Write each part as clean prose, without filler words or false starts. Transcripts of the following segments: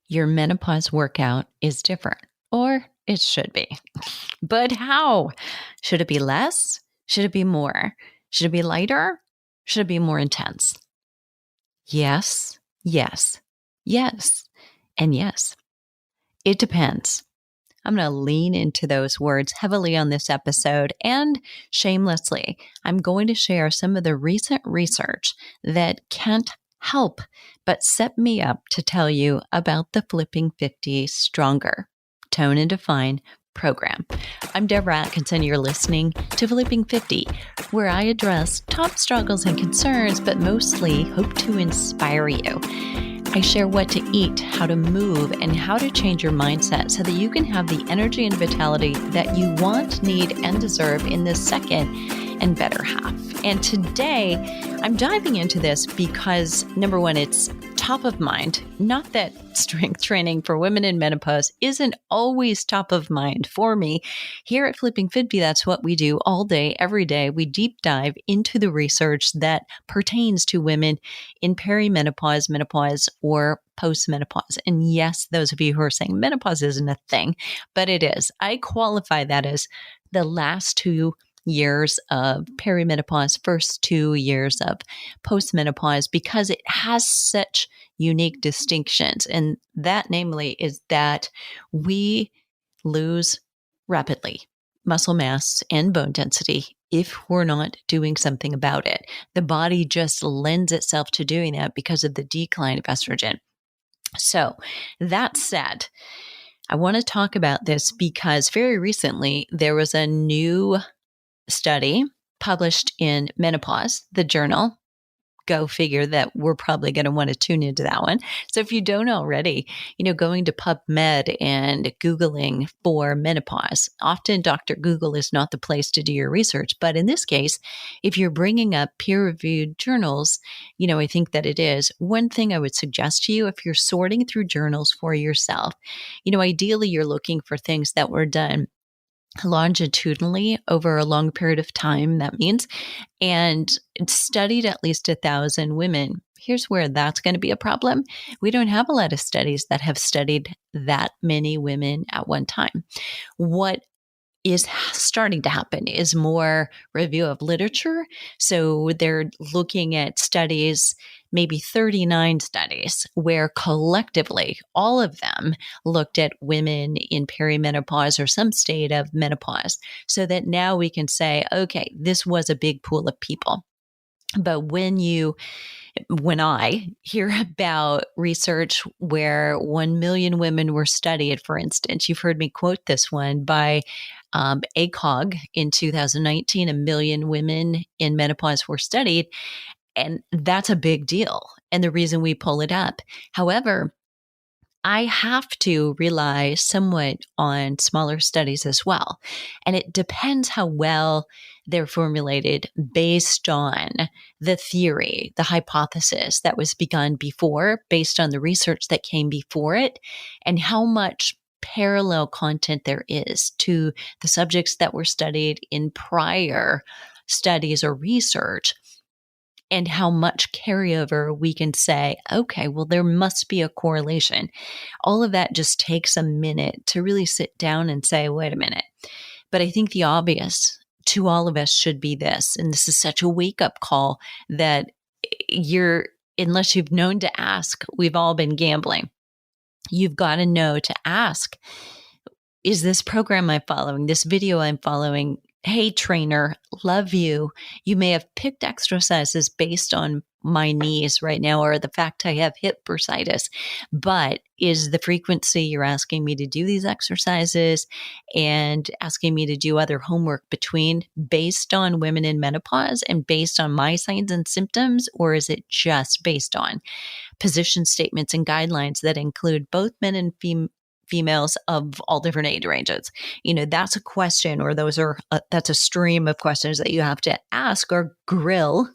Your menopause workout is different, or it should be. But how? Should it be less? Should it be more? Should it be lighter? Should it be more intense? Yes, yes, yes, and yes. It depends. I'm going to lean into those words heavily on this episode, and shamelessly, I'm going to share some of the recent research that can't help but set me up to tell you about the Flipping 50 Stronger Tone and Define program. I'm Debra Atkinson. You're listening to Flipping 50, where I address top struggles and concerns, but mostly hope to inspire you. I share what to eat, how to move, and how to change your mindset so that you can have the energy and vitality that you want, need, and deserve in the second and better half. And today, I'm diving into this because, number one, it's top of mind. Not that strength training for women in menopause isn't always top of mind for me. Here at Flipping 50, that's what we do all day, every day. We deep dive into the research that pertains to women in perimenopause, menopause, or postmenopause. And yes, those of you who are saying menopause isn't a thing, but it is. I qualify that as the last 2 years of perimenopause, first 2 years of postmenopause, because it has such unique distinctions. And that, namely, is that we lose rapidly muscle mass and bone density if we're not doing something about it. The body just lends itself to doing that because of the decline of estrogen. So that said, I want to talk about this because very recently there was a new study published in Menopause, the journal. Go figure that we're probably going to want to tune into that one. So if you don't already, going to PubMed and Googling for menopause, often Dr. Google is not the place to do your research. But in this case, if you're bringing up peer-reviewed journals, I think that it is. One thing I would suggest to you, if you're sorting through journals for yourself, ideally you're looking for things that were done longitudinally over a long period of time, that means, and studied at least 1,000 women. Here's where that's going to be a problem. We don't have a lot of studies that have studied that many women at one time. What is starting to happen is more review of literature. So they're looking at studies, maybe 39 studies, where collectively all of them looked at women in perimenopause or some state of menopause, so that now we can say, okay, this was a big pool of people. But when I hear about research where 1 million women were studied, for instance, you've heard me quote this one by ACOG in 2019, 1 million women in menopause were studied, and that's a big deal. And the reason we pull it up. However, I have to rely somewhat on smaller studies as well. And it depends how well they're formulated based on the theory, the hypothesis that was begun before, based on the research that came before it, and how much parallel content there is to the subjects that were studied in prior studies or research, and how much carryover we can say, okay, well, there must be a correlation. All of that just takes a minute to really sit down and say, wait a minute. But I think the obvious to all of us should be this, and this is such a wake-up call that unless you've known to ask, we've all been gambling. You've got to know to ask, is this program I'm following, this video I'm following, hey, trainer, love you. You may have picked exercises based on my knees right now or the fact I have hip bursitis, but is the frequency you're asking me to do these exercises and asking me to do other homework between based on women in menopause and based on my signs and symptoms, or is it just based on position statements and guidelines that include both men and females of all different age ranges? That's a question, or that's a stream of questions that you have to ask or grill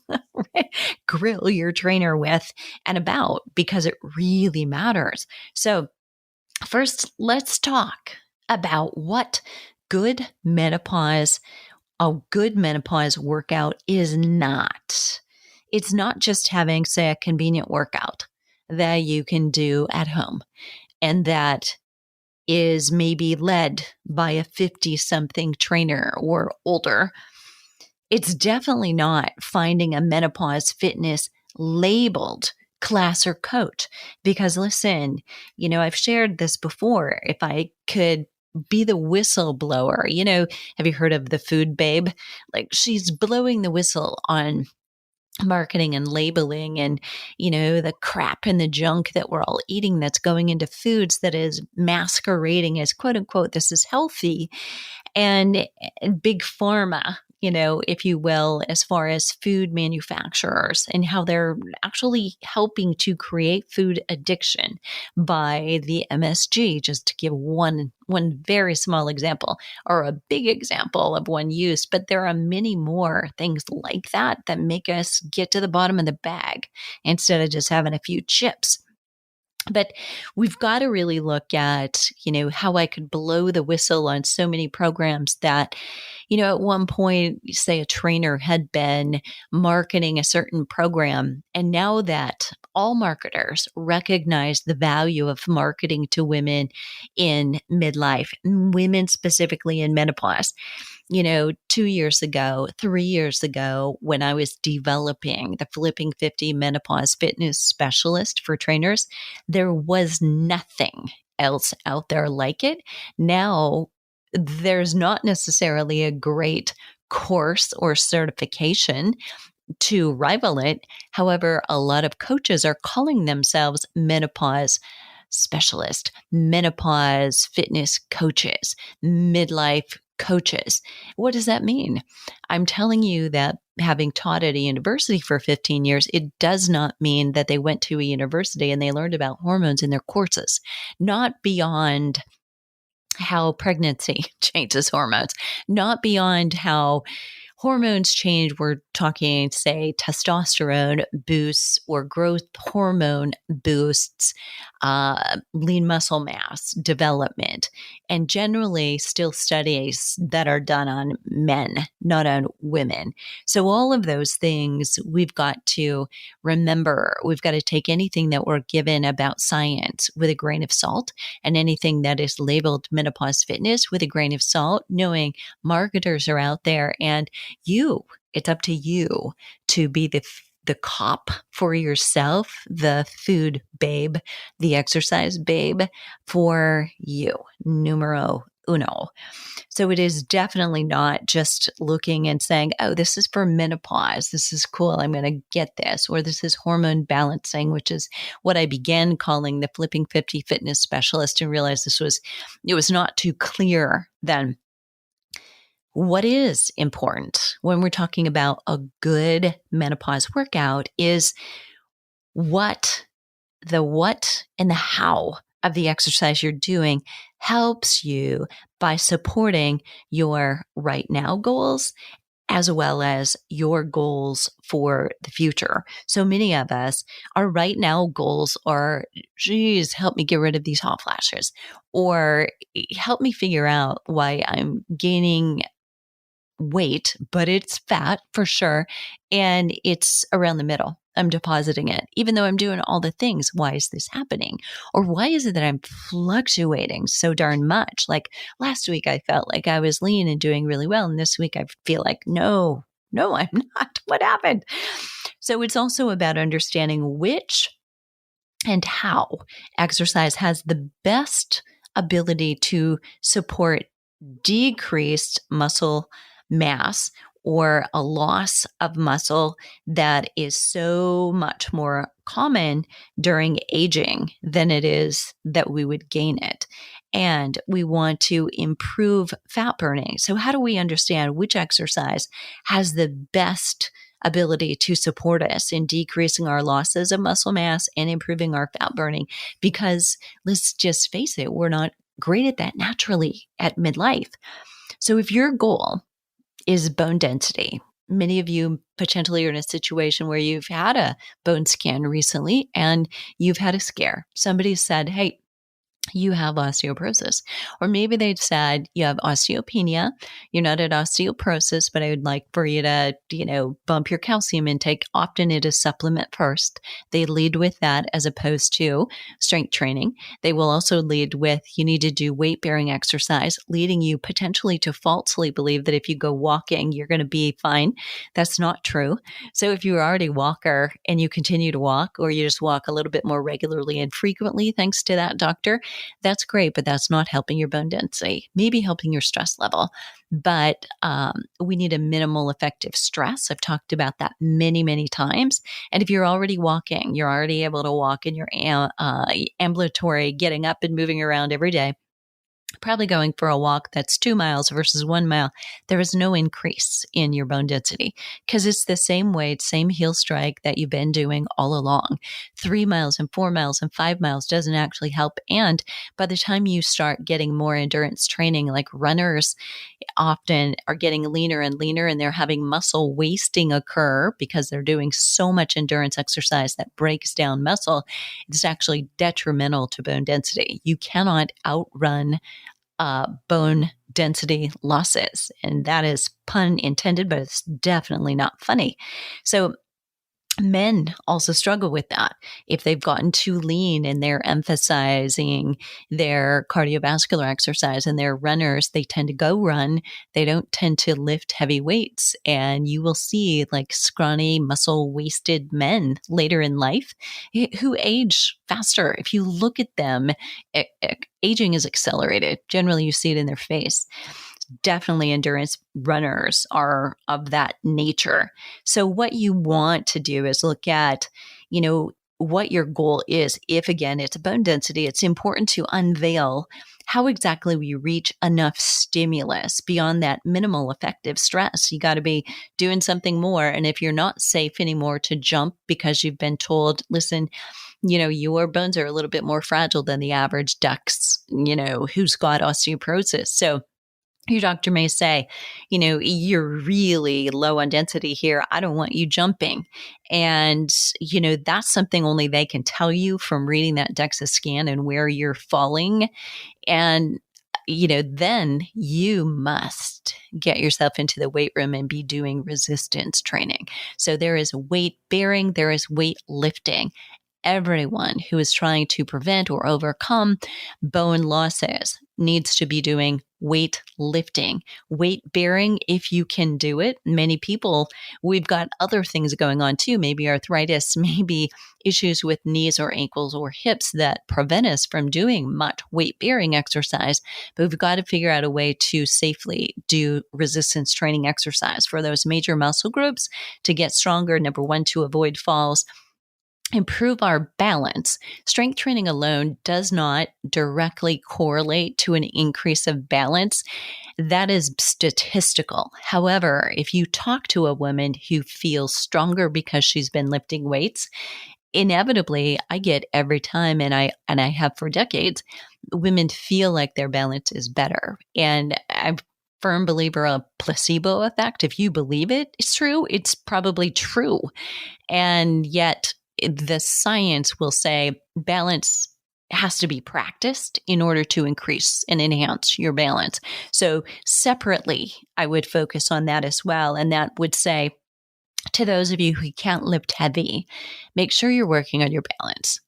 your trainer with and about, because it really matters. So first, let's talk about what a good menopause workout is not. It's not just having, say, a convenient workout that you can do at home. and that is maybe led by a 50-something trainer or older, it's definitely not finding a menopause fitness labeled class or coach. Because listen, I've shared this before. If I could be the whistleblower, have you heard of the food babe? Like, she's blowing the whistle on marketing and labeling and the crap and the junk that we're all eating that's going into foods that is masquerading as quote unquote this is healthy, and big pharma, if you will, as far as food manufacturers and how they're actually helping to create food addiction by the MSG, just to give one very small example or a big example of one use. But there are many more things like that that make us get to the bottom of the bag instead of just having a few chips. But we've got to really look at, how I could blow the whistle on so many programs that, at one point, say a trainer had been marketing a certain program. And now that all marketers recognize the value of marketing to women in midlife, women specifically in menopause, 2 years ago, 3 years ago, when I was developing the Flipping 50 Menopause Fitness Specialist for trainers, there was nothing else out there like it. Now, there's not necessarily a great course or certification to rival it. However, a lot of coaches are calling themselves menopause specialist, menopause fitness coaches, midlife coaches. What does that mean? I'm telling you that having taught at a university for 15 years, it does not mean that they went to a university and they learned about hormones in their courses, not beyond how pregnancy changes hormones, not beyond how hormones change. We're talking, say, testosterone boosts or growth hormone boosts, lean muscle mass development, and generally still studies that are done on men, not on women. So all of those things we've got to remember. We've got to take anything that we're given about science with a grain of salt, and anything that is labeled menopause fitness with a grain of salt, knowing marketers are out there, and it's up to you to be the cop for yourself, the food babe, the exercise babe for you, numero uno. So it is definitely not just looking and saying, oh, this is for menopause. This is cool. I'm going to get this. Or this is hormone balancing, which is what I began calling the Flipping 50 Fitness Specialist, and realized it was not too clear then. What is important when we're talking about a good menopause workout is what and the how of the exercise you're doing helps you by supporting your right now goals as well as your goals for the future. So many of us, our right now goals are, geez, help me get rid of these hot flashes, or help me figure out why I'm gaining weight, but it's fat for sure. And it's around the middle. I'm depositing it, even though I'm doing all the things. Why is this happening? Or why is it that I'm fluctuating so darn much? Like last week, I felt like I was lean and doing really well. And this week, I feel like, no, I'm not. What happened? So it's also about understanding which and how exercise has the best ability to support decreased muscle mass or a loss of muscle that is so much more common during aging than it is that we would gain it. And we want to improve fat burning. So how do we understand which exercise has the best ability to support us in decreasing our losses of muscle mass and improving our fat burning? Because let's just face it, we're not great at that naturally at midlife. So if your goal is bone density, many of you potentially are in a situation where you've had a bone scan recently and you've had a scare. Somebody said, hey, you have osteoporosis. Or maybe they've said you have osteopenia, you're not at osteoporosis, but I would like for you to, bump your calcium intake. Often it is supplement first. They lead with that as opposed to strength training. They will also lead with you need to do weight bearing exercise, leading you potentially to falsely believe that if you go walking, you're going to be fine. That's not true. So if you're already a walker and you continue to walk, or you just walk a little bit more regularly and frequently, thanks to that doctor, that's great, but that's not helping your bone density, maybe helping your stress level. But we need a minimal effective stress. I've talked about that many, many times. And if you're already walking, you're already able to walk in your ambulatory, getting up and moving around every day, probably going for a walk that's 2 miles versus 1 mile, there is no increase in your bone density because it's the same weight, same heel strike that you've been doing all along. 3 miles and 4 miles and 5 miles doesn't actually help. And by the time you start getting more endurance training, like runners often are getting leaner and leaner, and they're having muscle wasting occur because they're doing so much endurance exercise that breaks down muscle. It's actually detrimental to bone density. You cannot outrun bone density losses. And that is pun intended, but it's definitely not funny. So men also struggle with that. If they've gotten too lean and they're emphasizing their cardiovascular exercise and they're runners, they tend to go run. They don't tend to lift heavy weights. And you will see like scrawny, muscle wasted men later in life who age faster. If you look at them, aging is accelerated. Generally, you see it in their face. Definitely endurance runners are of that nature. So what you want to do is look at, what your goal is. If again, it's bone density, it's important to unveil how exactly we reach enough stimulus beyond that minimal effective stress. You got to be doing something more. And if you're not safe anymore to jump because you've been told, listen, your bones are a little bit more fragile than the average duck's, who's got osteoporosis. So your doctor may say, you're really low on density here. I don't want you jumping. And, that's something only they can tell you from reading that DEXA scan and where you're falling. And, then you must get yourself into the weight room and be doing resistance training. So there is weight bearing, there is weight lifting. Everyone who is trying to prevent or overcome bone losses needs to be doing weight lifting, weight bearing if you can do it. Many people, we've got other things going on too, maybe arthritis, maybe issues with knees or ankles or hips that prevent us from doing much weight bearing exercise. But we've got to figure out a way to safely do resistance training exercise for those major muscle groups to get stronger. Number one, to avoid falls. Improve our balance. Strength training alone does not directly correlate to an increase of balance. That is statistical. However, if you talk to a woman who feels stronger because she's been lifting weights, inevitably, I get every time, and I have for decades, women feel like their balance is better. And I'm a firm believer of placebo effect. If you believe it's true, it's probably true. And yet, the science will say balance has to be practiced in order to increase and enhance your balance. So separately, I would focus on that as well. And that would say to those of you who can't lift heavy, make sure you're working on your balance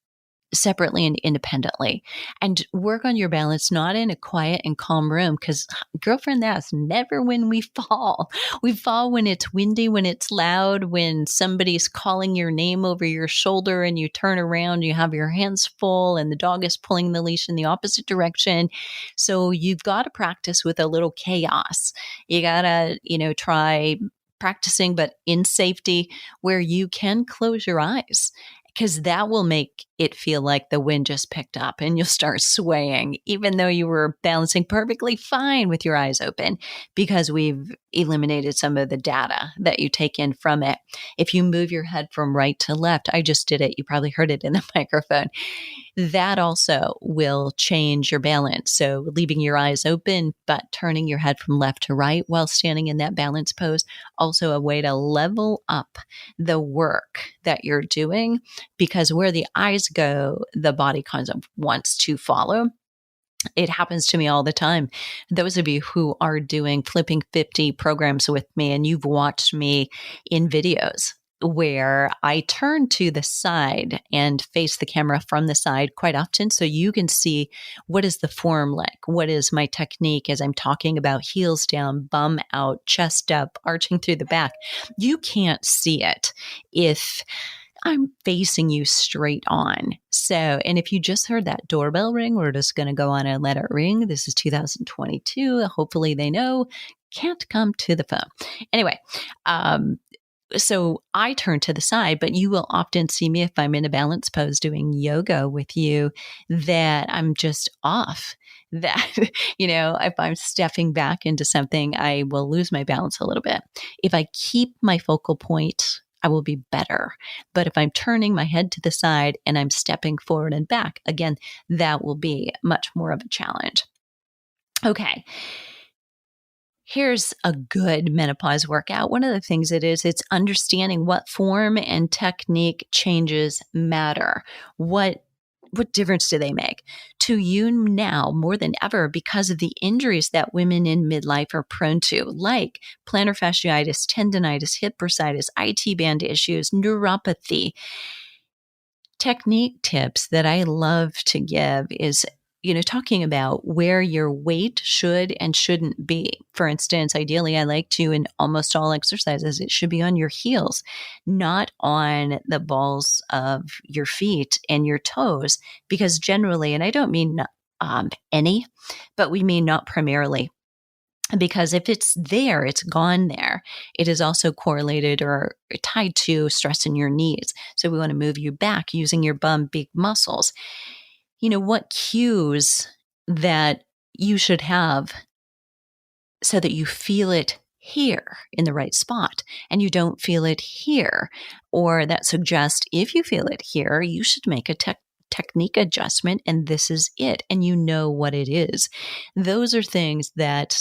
separately and independently, and work on your balance, not in a quiet and calm room. Because girlfriend, that's never when we fall. We fall when it's windy, when it's loud, when somebody's calling your name over your shoulder and you turn around, you have your hands full and the dog is pulling the leash in the opposite direction. So you've got to practice with a little chaos. You got to, try practicing, but in safety where you can close your eyes, because that will make it feel like the wind just picked up and you'll start swaying, even though you were balancing perfectly fine with your eyes open, because we've eliminated some of the data that you take in from it. If you move your head from right to left, I just did it. You probably heard it in the microphone. That also will change your balance. So leaving your eyes open, but turning your head from left to right while standing in that balance pose, also a way to level up the work that you're doing, because where the eyes go, the body kind of wants to follow. It happens to me all the time. Those of you who are doing Flipping 50 programs with me, and you've watched me in videos where I turn to the side and face the camera from the side quite often, so you can see what is the form like, what is my technique as I'm talking about heels down, bum out, chest up, arching through the back. You can't see it if I'm facing you straight on. So, and if you just heard that doorbell ring, we're just going to go on and let it ring. This is 2022. Hopefully they know, can't come to the phone. Anyway, so I turn to the side, but you will often see me if I'm in a balance pose doing yoga with you, that I'm just off. That, if I'm stepping back into something, I will lose my balance a little bit. If I keep my focal point, I will be better. But if I'm turning my head to the side and I'm stepping forward and back, again, that will be much more of a challenge. Okay. Here's a good menopause workout. One of the things it's understanding what form and technique changes matter. What difference do they make to you now more than ever because of the injuries that women in midlife are prone to, like plantar fasciitis, tendonitis, hip bursitis, IT band issues, neuropathy? Technique tips that I love to give is talking about where your weight should and shouldn't be. For instance, ideally, I like to, in almost all exercises, it should be on your heels, not on the balls of your feet and your toes, because generally, and I don't mean any, but we mean not primarily. Because if it's there, it's gone there. It is also correlated or tied to stress in your knees. So we want to move you back using your bum, big muscles. What cues that you should have so that you feel it here in the right spot and you don't feel it here, or that suggest if you feel it here, you should make a technique adjustment, and this is it, and you know what it is. Those are things that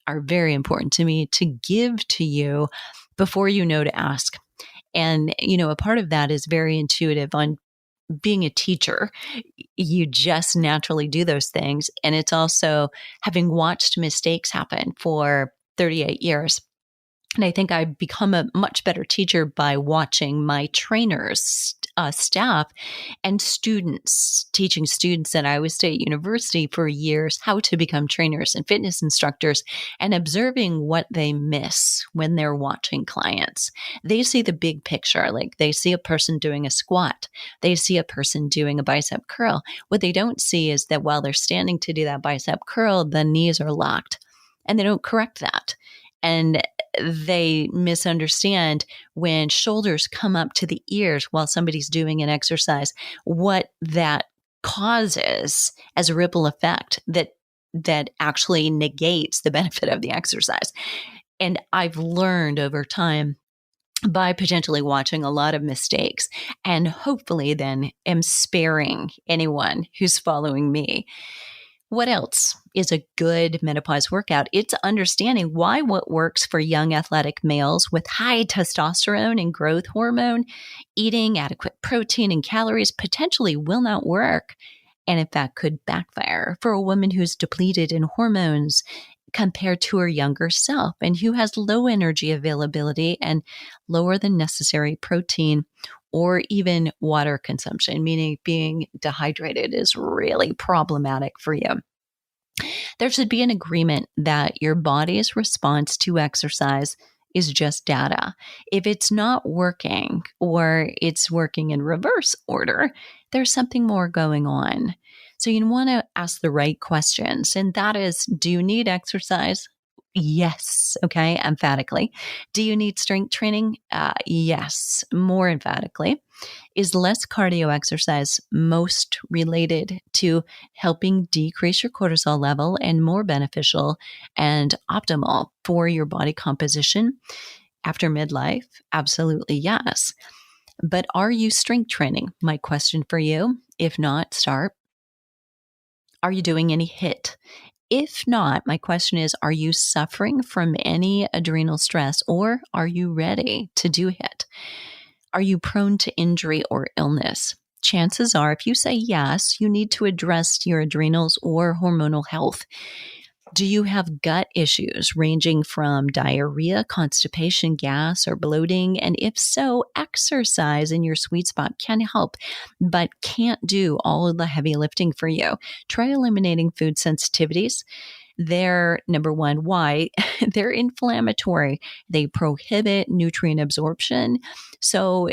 are very important to me to give to you before you know to ask. And, a part of that is very intuitive. On being a teacher, you just naturally do those things. And it's also having watched mistakes happen for 38 years. And I think I've become a much better teacher by watching my trainers, staff, and students, teaching students at Iowa State University for years how to become trainers and fitness instructors, and observing what they miss when they're watching clients. They see the big picture, like they see a person doing a squat. They see a person doing a bicep curl. What they don't see is that while they're standing to do that bicep curl, the knees are locked, and they don't correct that. And they misunderstand when shoulders come up to the ears while somebody's doing an exercise, what that causes as a ripple effect that actually negates the benefit of the exercise. And I've learned over time by potentially watching a lot of mistakes, and hopefully then am sparing anyone who's following me. What else is a good menopause workout? It's understanding why what works for young athletic males with high testosterone and growth hormone, eating adequate protein and calories, potentially will not work. And in fact, could backfire for a woman who's depleted in hormones compared to her younger self, and who has low energy availability and lower than necessary protein or even water consumption, meaning being dehydrated is really problematic for you. There should be an agreement that your body's response to exercise is just data. If it's not working, or it's working in reverse order, there's something more going on. So you want to ask the right questions. And that is, do you need exercise? Yes. Okay. Emphatically. Do you need strength training? Yes. More emphatically. Is less cardio exercise most related to helping decrease your cortisol level and more beneficial and optimal for your body composition after midlife? Absolutely yes. But are you strength training? My question for you. If not, start. Are you doing any HIIT? If not, my question is, are you suffering from any adrenal stress, or are you ready to do HIIT? Are you prone to injury or illness? chances are, if you say yes, you need to address your adrenals or hormonal health. Do you have gut issues ranging from diarrhea, constipation, gas, or bloating? And if so, exercise in your sweet spot can help, but can't do all of the heavy lifting for you. Try eliminating food sensitivities. They're number one, why? They're inflammatory. They prohibit nutrient absorption. So,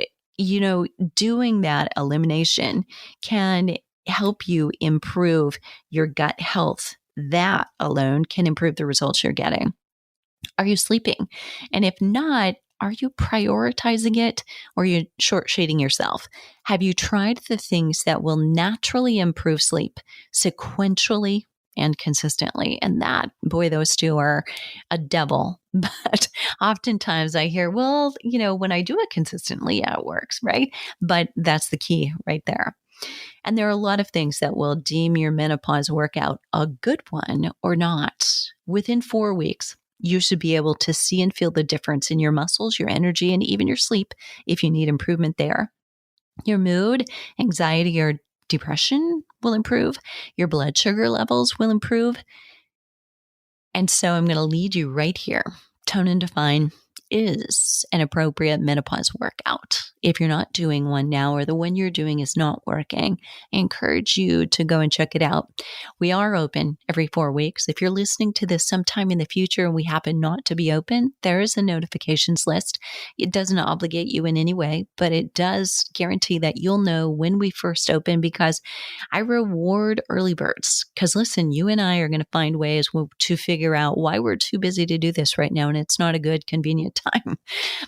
doing that elimination can help you improve your gut health. That alone can improve the results you're getting. Are you sleeping? And if not, are you prioritizing it, or are you short shading yourself? Have you tried the things that will naturally improve sleep sequentially and consistently? And that, boy, those two are a devil. But oftentimes I hear, well, when I do it consistently, yeah, it works, right? But that's the key right there. And there are a lot of things that will deem your menopause workout a good one or not. Within 4 weeks, you should be able to see and feel the difference in your muscles, your energy, and even your sleep if you need improvement there. Your mood, anxiety, or depression will improve. Your blood sugar levels will improve. And so I'm going to lead you right here. Tone and Define is an appropriate menopause workout. If you're not doing one now, or the one you're doing is not working, I encourage you to go and check it out. We are open every 4 weeks. If you're listening to this sometime in the future and we happen not to be open, there is a notifications list. It doesn't obligate you in any way, but it does guarantee that you'll know when we first open, because I reward early birds. Because listen, you and I are going to find ways to figure out why we're too busy to do this right now, and it's not a good, convenient time.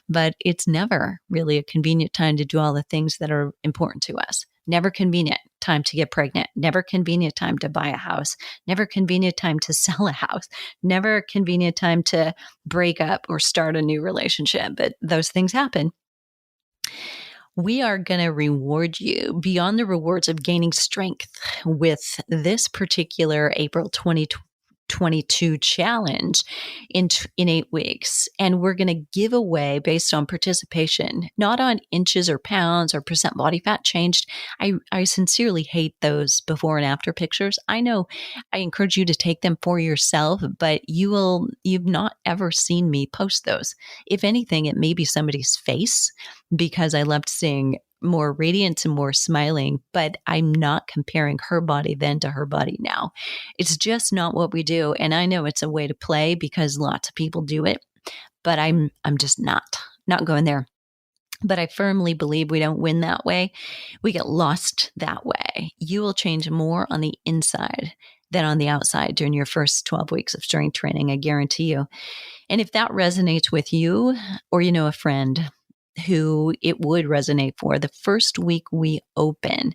But it's never really a convenient time to do all the things that are important to us. Never convenient time to get pregnant. Never convenient time to buy a house. Never convenient time to sell a house. Never convenient time to break up or start a new relationship. But those things happen. We are going to reward you beyond the rewards of gaining strength with this particular April 2022 challenge in 8 weeks. And we're going to give away based on participation, not on inches or pounds or percent body fat changed. I sincerely hate those before and after pictures. I know I encourage you to take them for yourself, but you've not ever seen me post those. If anything, it may be somebody's face, because I loved seeing more radiance and more smiling, but I'm not comparing her body then to her body now. It's just not what we do. And I know it's a way to play because lots of people do it, but I'm just not going there. But I firmly believe we don't win that way. We get lost that way. You will change more on the inside than on the outside during your first 12 weeks of strength training, I guarantee you. And if that resonates with you, or you know a friend who it would resonate for, the first week we open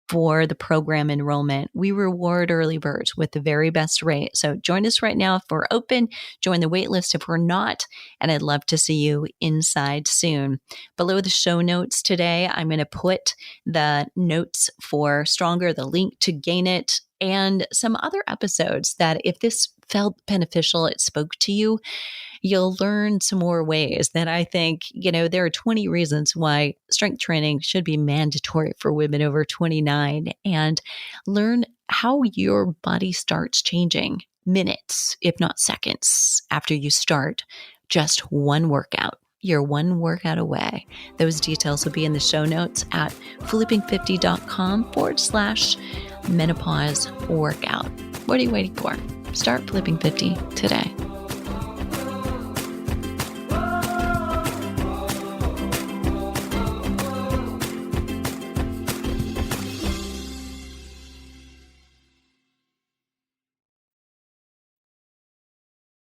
for the program enrollment, we reward early birds with the very best rate. So join us right now if we're open. Join the wait list if we're not. And I'd love to see you inside soon. Below the show notes today, I'm going to put the notes for Stronger, the link to gain it, and some other episodes that if this felt beneficial, it spoke to you, you'll learn some more ways that I think, there are 20 reasons why strength training should be mandatory for women over 29, and learn how your body starts changing minutes, if not seconds, after you start just one workout. You're one workout away. Those details will be in the show notes at flipping50.com/menopause workout. What are you waiting for? Start Flipping 50 today.